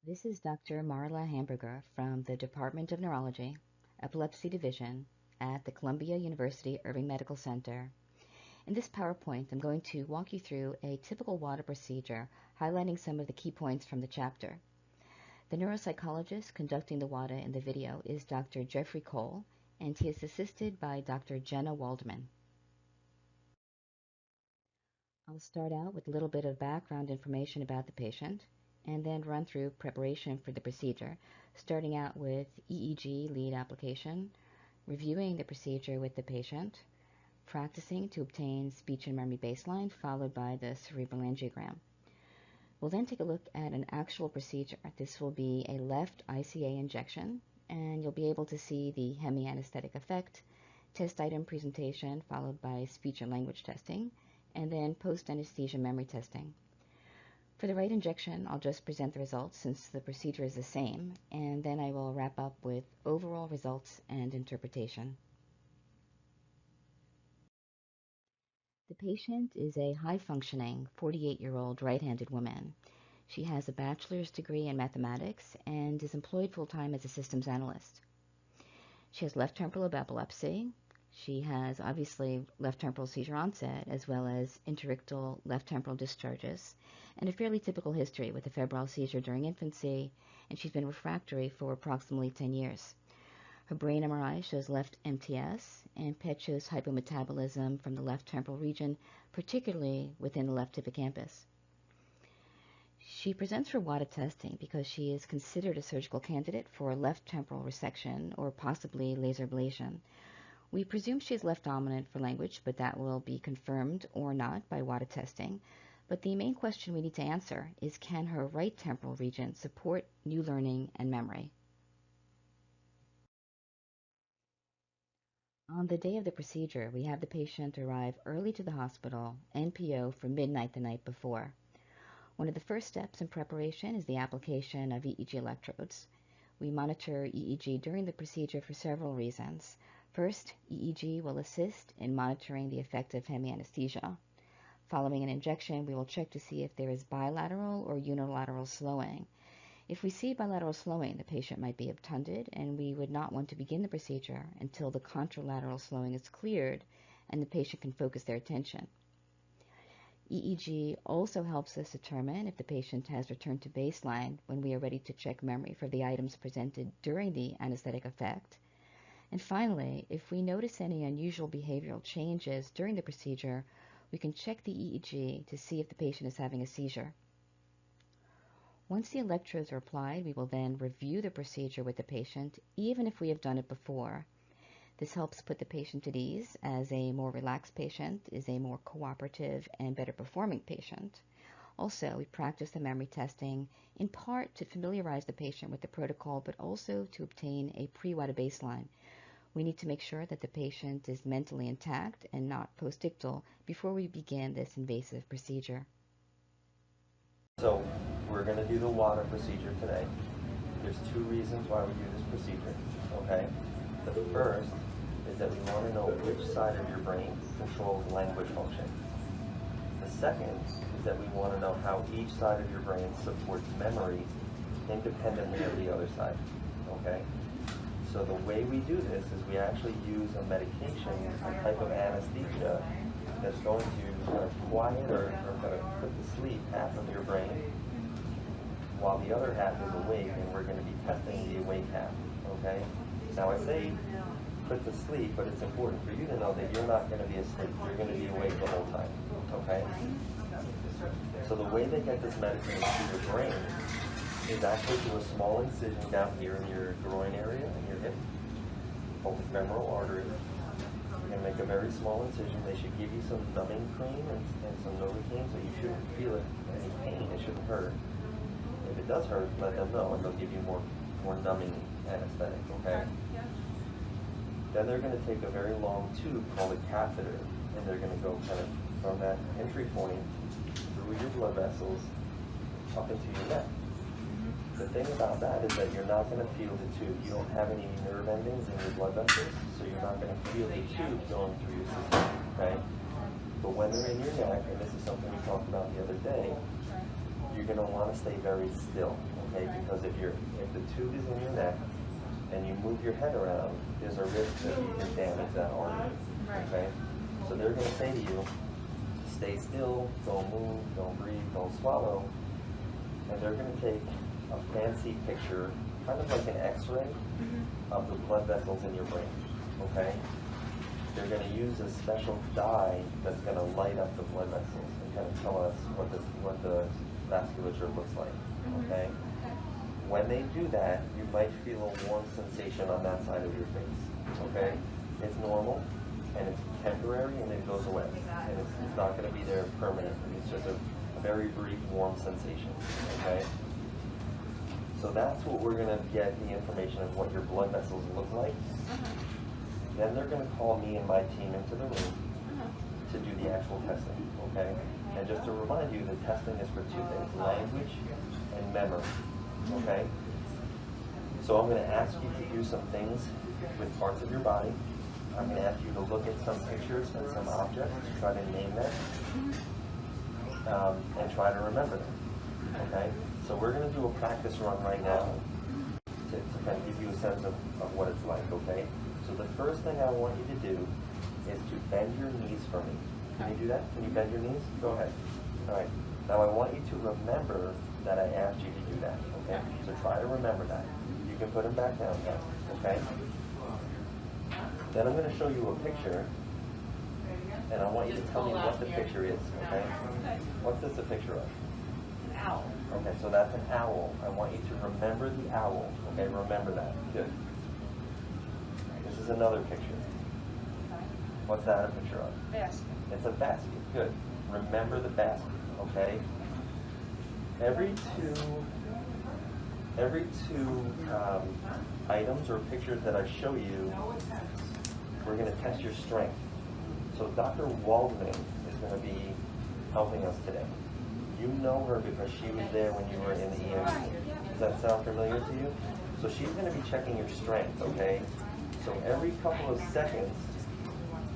This is Dr. Marla Hamburger from the Department of Neurology, Epilepsy Division at the Columbia University Irving Medical Center. In this PowerPoint, I'm going to walk you through a typical Wada procedure, highlighting some of the key points from the chapter. The neuropsychologist conducting the Wada in the video is Dr. Jeffrey Cole, and he is assisted by Dr. Jenna Waldman. I'll start out with a little bit of background information about the patient, and then run through preparation for the procedure, starting out with EEG lead application, reviewing the procedure with the patient, practicing to obtain speech and memory baseline, followed by the cerebral angiogram. We'll then take a look at an actual procedure. This will be a left ICA injection, and you'll be able to see the hemi-anesthetic effect, test item presentation, followed by speech and language testing, and then post-anesthesia memory testing. For the right injection, I'll just present the results since the procedure is the same, and then I will wrap up with overall results and interpretation. The patient is a high-functioning 48-year-old right-handed woman. She has a bachelor's degree in mathematics and is employed full-time as a systems analyst. She has left temporal lobe epilepsy. She has obviously left temporal seizure onset as well as interictal left temporal discharges and a fairly typical history with a febrile seizure during infancy, and she's been refractory for approximately 10 years. Her brain MRI shows left MTS, and PET shows hypometabolism from the left temporal region, particularly within the left hippocampus. She presents for Wada testing because she is considered a surgical candidate for left temporal resection or possibly laser ablation. We presume she is left dominant for language, but that will be confirmed or not by Wada testing. But the main question we need to answer is, can her right temporal region support new learning and memory? On the day of the procedure, we have the patient arrive early to the hospital, NPO for midnight the night before. One of the first steps in preparation is the application of EEG electrodes. We monitor EEG during the procedure for several reasons. First, EEG will assist in monitoring the effect of hemianesthesia. Following an injection, we will check to see if there is bilateral or unilateral slowing. If we see bilateral slowing, the patient might be obtunded, and we would not want to begin the procedure until the contralateral slowing is cleared and the patient can focus their attention. EEG also helps us determine if the patient has returned to baseline when we are ready to check memory for the items presented during the anesthetic effect. And finally, if we notice any unusual behavioral changes during the procedure, we can check the EEG to see if the patient is having a seizure. Once the electrodes are applied, we will then review the procedure with the patient, even if we have done it before. This helps put the patient at ease, as a more relaxed patient is a more cooperative and better performing patient. Also, we practice the memory testing in part to familiarize the patient with the protocol, but also to obtain a pre-Wada baseline. We need to make sure that the patient is mentally intact and not postictal before we begin this invasive procedure. So we're going to do the Wada procedure today. There's two reasons why we do this procedure, okay? The first is that we want to know which side of your brain controls language function. The second is that we want to know how each side of your brain supports memory independently of the other side, okay? So the way we do this is we actually use a medication, a type of anesthesia that's going to kind of quiet or kind of put to sleep half of your brain while the other half is awake, and we're going to be testing the awake half, okay? Now I say put to sleep, but it's important for you to know that you're not going to be asleep. You're going to be awake the whole time, okay? So the way they get this medicine into your brain is actually through a small incision down here in your groin area and your hip, both femoral arteries. You're going to make a very small incision. They should give you some numbing cream and some Novocaine, so you shouldn't feel any pain. It shouldn't hurt. If it does hurt, let them know, and they'll give you more numbing anesthetic, okay? Then they're going to take a very long tube called a catheter, and they're going to go kind of from that entry point through your blood vessels up into your neck. The thing about that is that you're not going to feel the tube. You don't have any nerve endings in your blood vessels, so you're not going to feel the tube going through your system, okay? But when they're in your neck, and this is something we talked about the other day, you're going to want to stay very still, okay? Because if the tube is in your neck and you move your head around, there's a risk that you can damage that artery, okay? So they're going to say to you, stay still, don't move, don't breathe, don't swallow, and they're going to take a fancy picture, kind of like an x-ray of the blood vessels in your brain, okay? They're going to use a special dye that's going to light up the blood vessels and kind of tell us what the vasculature looks like, okay? When they do that, you might feel a warm sensation on that side of your face, okay? It's normal, and it's temporary, and it goes away. And it's not going to be there permanently. It's just a very brief warm sensation, okay? So that's what we're going to get the information of what your blood vessels look like. Then they're going to call me and my team into the room to do the actual testing, okay? And just to remind you, the testing is for two things, language and memory, okay? So I'm going to ask you to do some things with parts of your body. I'm going to ask you to look at some pictures and some objects, try to name them, and try to remember them, okay? So we're going to do a practice run right now to kind of give you a sense of what it's like, okay? So the first thing I want you to do is to bend your knees for me. Can you do that? Can you bend your knees? Go ahead. All right. Now I want you to remember that I asked you to do that, okay? So try to remember that. You can put them back down now, okay? Then I'm going to show you a picture, and I want you to tell me what the picture is, okay? What's this a picture of? An owl. Okay, so that's an owl. I want you to remember the owl, okay? Remember that. Good. This is another picture. What's that a picture of? Basket. It's a basket. Good. Remember the basket, okay? Every two items or pictures that I show you, we're going to test your strength. So Dr. Waldman is going to be helping us today. You know her because she was there when you were in the EM. Does that sound familiar to you? So she's going to be checking your strength, okay? So every couple of seconds,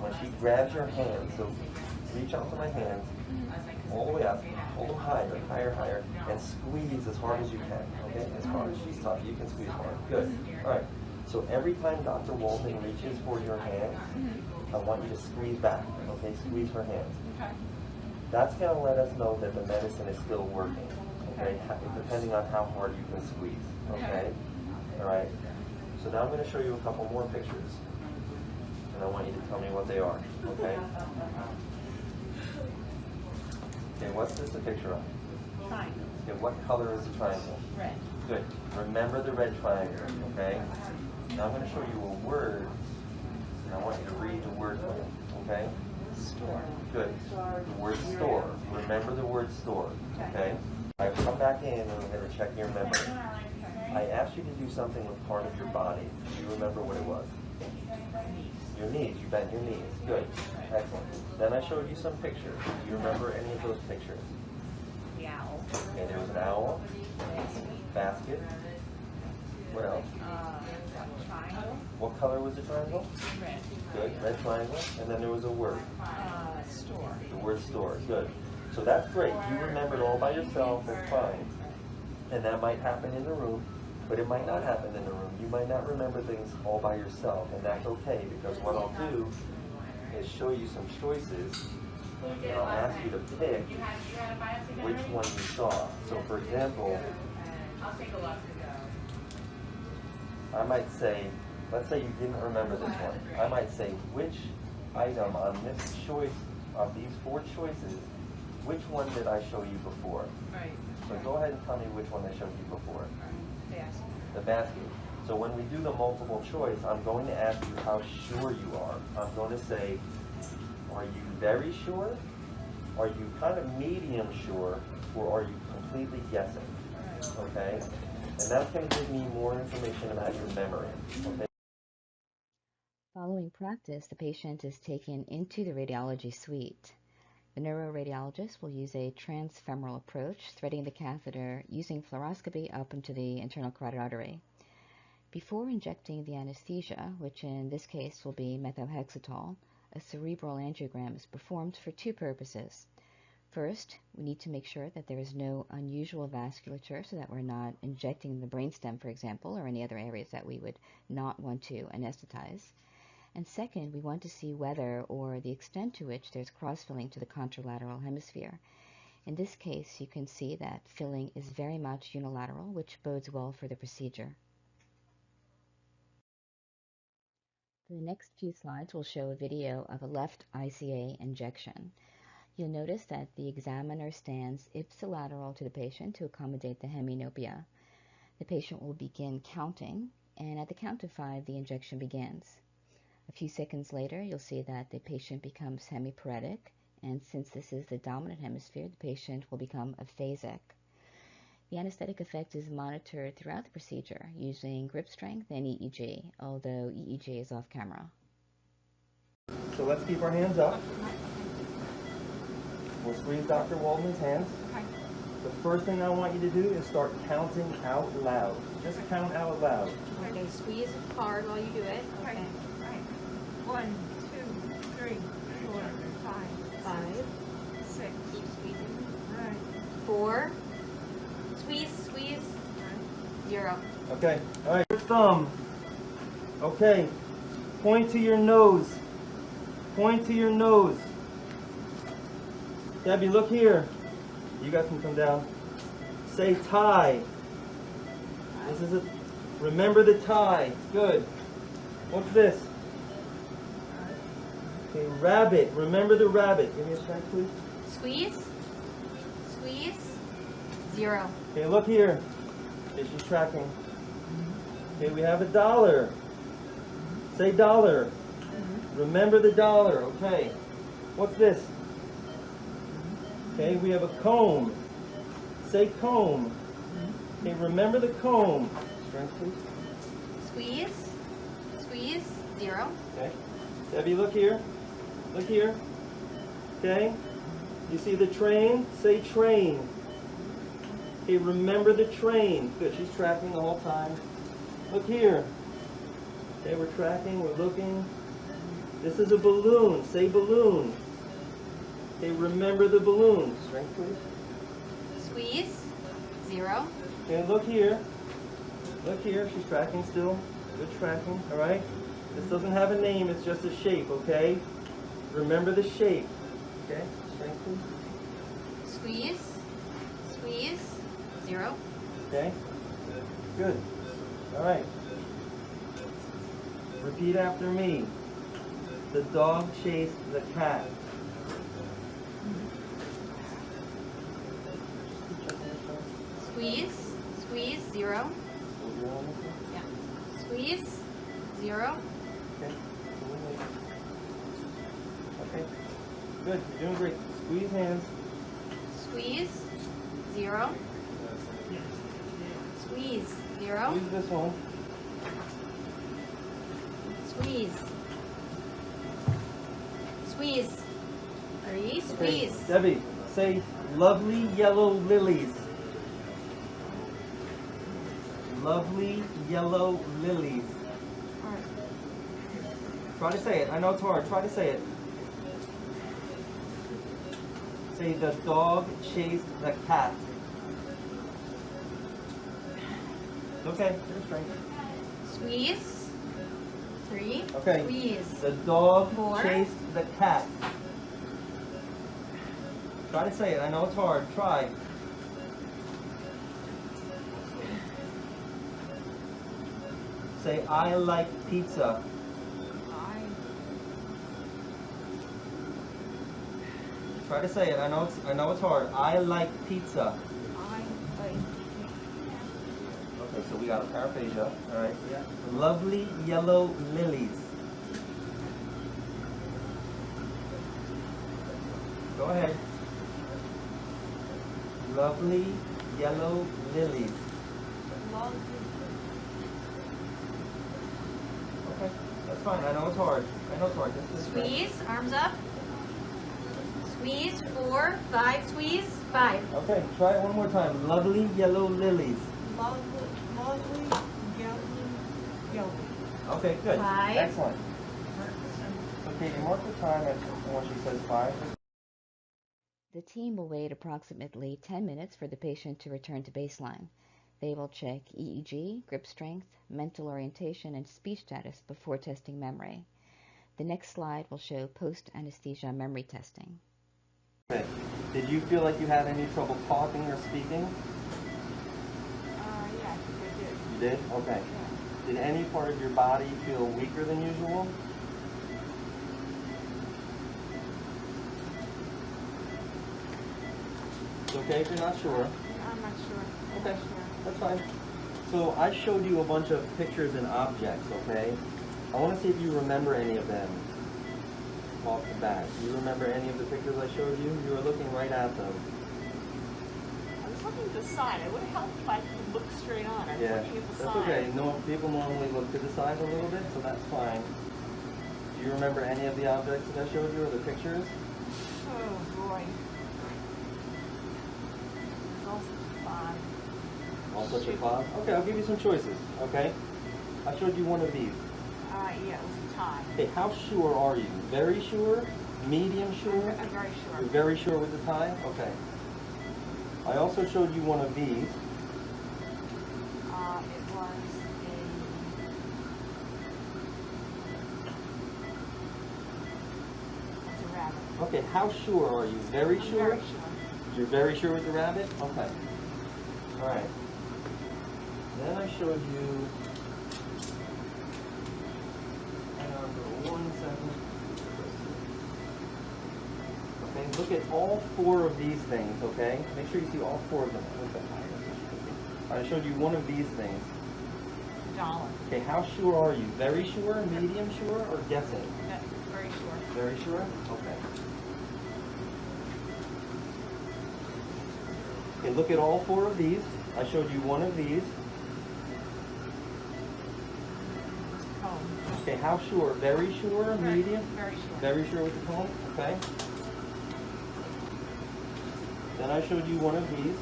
when she grabs your hand, so reach out to my hands, all the way up, hold them higher, higher, higher, and squeeze as hard as you can, okay? As hard as she's tough, you can squeeze hard. Good. All right. So every time Dr. Waldman reaches for your hand, I want you to squeeze back, okay? Squeeze her hand. That's going to let us know that the medicine is still working, okay? Depending on how hard you can squeeze, okay? All right? So now I'm going to show you a couple more pictures, and I want you to tell me what they are, okay? Okay, what's this a picture of? Triangle. Okay, what color is the triangle? Red. Good. Remember the red triangle, okay? Now I'm going to show you a word, and I want you to read the word for me, okay? Store. Good. The word store. Remember the word store, okay? I've come back in and I'm going to check your memory. I asked you to do something with part of your body. Do you remember what it was? Your knees. You bent your knees. Good. Excellent. Then I showed you some pictures. Do you remember any of those pictures? The owl. Okay, there was an owl, basket. What else? Triangle. What color was the triangle? Red. Good. Red triangle. And then there was a word. Store. The word store. Good. So that's great. You remembered all by yourself. That's fine. And that might happen in the room, but it might not happen in the room. You might not remember things all by yourself, and that's okay, because what I'll do is show you some choices, and I'll ask you to pick which one you saw. So for example, I might say, let's say you didn't remember this one. I might say, which item on this choice, of these four choices, which one did I show you before? Right. So go ahead and tell me which one I showed you before. Basket. The basket. So when we do the multiple choice, I'm going to ask you how sure you are. I'm going to say, are you very sure? Are you kind of medium sure? Or are you completely guessing? Okay? And that's going to give me more information about your memory. Okay? Following practice, the patient is taken into the radiology suite. The neuroradiologist will use a transfemoral approach, threading the catheter using fluoroscopy up into the internal carotid artery. Before injecting the anesthesia, which in this case will be methotrexate, a cerebral angiogram is performed for two purposes. First, we need to make sure that there is no unusual vasculature so that we're not injecting the brainstem, for example, or any other areas that we would not want to anesthetize. And second, we want to see whether or the extent to which there's cross-filling to the contralateral hemisphere. In this case, you can see that filling is very much unilateral, which bodes well for the procedure. The next few slides will show a video of a left ICA injection. You'll notice that the examiner stands ipsilateral to the patient to accommodate the heminopia. The patient will begin counting, and at the count of 5, the injection begins. A few seconds later, you'll see that the patient becomes hemiparetic, and since this is the dominant hemisphere, the patient will become aphasic. The anesthetic effect is monitored throughout the procedure using grip strength and EEG, although EEG is off camera. So let's keep our hands up. We'll squeeze Dr. Waldman's hands. Okay. The first thing I want you to do is start counting out loud. Just count out loud. Okay, squeeze hard while you do it. Okay. Right. 1, 2, 3, 4, 5, 5. 6. Keep squeezing. Right. 4. Squeeze, squeeze. 0. Okay. All right. Your thumb. Okay. Point to your nose. Point to your nose. Debbie, look here. You guys can come down. Say tie. This is it. Remember the tie. Good. What's this? Okay, rabbit. Remember the rabbit. Give me a strength, please. Squeeze. Squeeze. 0. Okay, look here. Okay, she's tracking. Okay, we have a dollar. Say dollar. Remember the dollar. Okay. What's this? Okay, we have a comb. Say comb. Okay, remember the comb. Strength, please. Squeeze. Squeeze. 0. Okay. Debbie, look here. Look here. Okay. You see the train? Say train. Okay, remember the train. Good, she's tracking the whole time. Look here. Okay, we're tracking, we're looking. This is a balloon. Say balloon. Okay, remember the balloon. Strength, please. Squeeze. 0. Okay, look here. Look here, she's tracking still. Good tracking, all right? This doesn't have a name, it's just a shape, okay? Remember the shape. Okay, strength, please. Squeeze. Squeeze. 0. Okay, good. All right. Repeat after me. The dog chased the cat. Squeeze. Squeeze. 0. Yeah. Squeeze. 0. Okay. Okay. Good. You're doing great. Squeeze hands. Squeeze. 0. Squeeze. 0. Squeeze this one. Squeeze. Squeeze. 3. Okay. Squeeze. Debbie, say lovely yellow lilies. Lovely yellow lilies. Try to say it. I know it's hard. Try to say it. Say the dog chased the cat. Okay, your strength. Squeeze. 3. Okay. Squeeze. The dog 4. chased the cat. Try to say it. I know it's hard. Try. Say I like pizza. Try to say it. I know it's hard. I like pizza. Okay, so we got a paraphasia. All right. Yeah. Lovely yellow lilies. Go ahead. Lovely yellow lilies. Okay, that's fine. I know it's hard. I know it's hard. Just Squeeze. Arms up. Squeeze. 4. 5. Squeeze. 5. Okay, try it one more time. Lovely yellow lilies. Lovely, yellow. Okay, good. 5. Excellent. Okay, you mark the time at when she says 5. The team will wait approximately 10 minutes for the patient to return to baseline. They will check EEG, grip strength, mental orientation, and speech status before testing memory. The next slide will show post-anesthesia memory testing. Okay. Did you feel like you had any trouble talking or speaking? Yeah, I think I did. You did? Okay. Yeah. Did any part of your body feel weaker than usual? It's okay if you're not sure. I'm not sure. I'm Okay, not sure. that's fine. So I showed you a bunch of pictures and objects, okay? I want to see if you remember any of them off the bat. Do you remember any of the pictures I showed you? You were looking right at them. I was looking at the side. It would have helped if I could look straight on. I was Yeah, looking at the that's side. okay. No, people normally look to the side a little bit, so that's fine. Do you remember any of the objects that I showed you or the pictures? Oh boy. It's also fun. All such a pause? Okay, I'll give you some choices, okay? I showed you one of these. Yeah, it was a tie. Okay, how sure are you? Very sure? Medium sure? I'm very sure. You're very sure with the tie? Okay. I also showed you one of these. It was a rabbit. Okay, how sure are you? Very I'm sure? very sure. You're very sure with the rabbit? Okay. All right. Then I showed you. Hang on for 1 second. Okay, look at all 4 of these things, okay? Make sure you see all 4 of them. I showed you one of these things. Dollar. Okay, how sure are you? Very sure, medium sure, or guessing? Very sure. Very sure? Okay. Okay, look at all 4 of these. I showed you one of these. Comb. Okay, how sure? Very sure, medium? Very sure. Very sure with the comb? Okay. Then I showed you one of these. It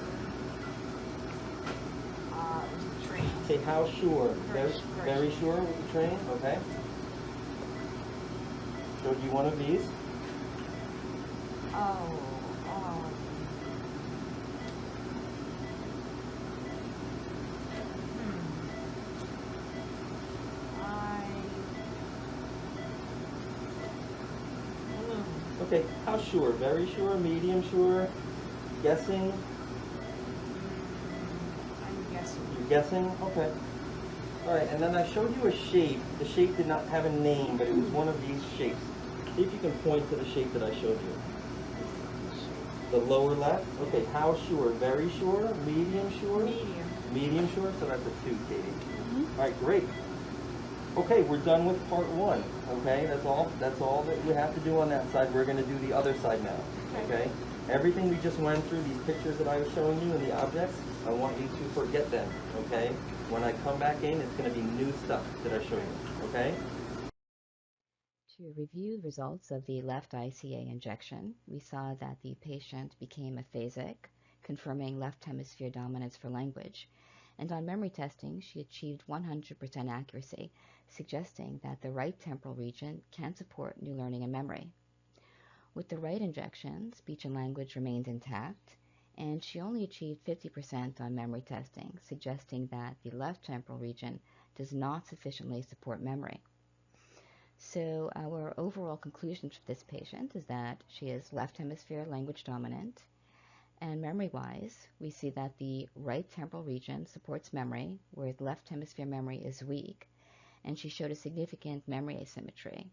was the train. Okay, how sure? Very Very sure with the train? Okay. Showed you one of these. Oh. Okay, how sure? Very sure, medium sure, guessing? I'm guessing. You're guessing? Okay. All right, and then I showed you a shape. The shape did not have a name, but it was one of these shapes. See if you can point to the shape that I showed you. The lower left? Okay, how sure? Very sure, medium sure? Medium. Medium sure, so that's a 2, Katie. All right, great. Okay, we're done with part 1. Okay, that's all that we have to do on that side. We're going to do the other side now. Okay? Everything we just went through, these pictures that I was showing you and the objects, I want you to forget them. Okay? When I come back in, it's going to be new stuff that I show you. Okay? To review the results of the left ICA injection, we saw that the patient became aphasic, confirming left hemisphere dominance for language. And on memory testing, she achieved 100% accuracy, suggesting that the right temporal region can support new learning and memory. With the right injection, speech and language remained intact, and she only achieved 50% on memory testing, suggesting that the left temporal region does not sufficiently support memory. So our overall conclusion for this patient is that she is left hemisphere language dominant, and memory-wise, we see that the right temporal region supports memory, whereas left hemisphere memory is weak, and she showed a significant memory asymmetry.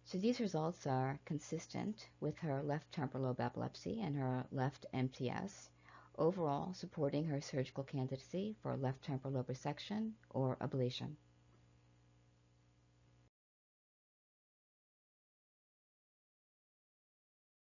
So these results are consistent with her left temporal lobe epilepsy and her left MTS, overall supporting her surgical candidacy for left temporal lobe resection or ablation.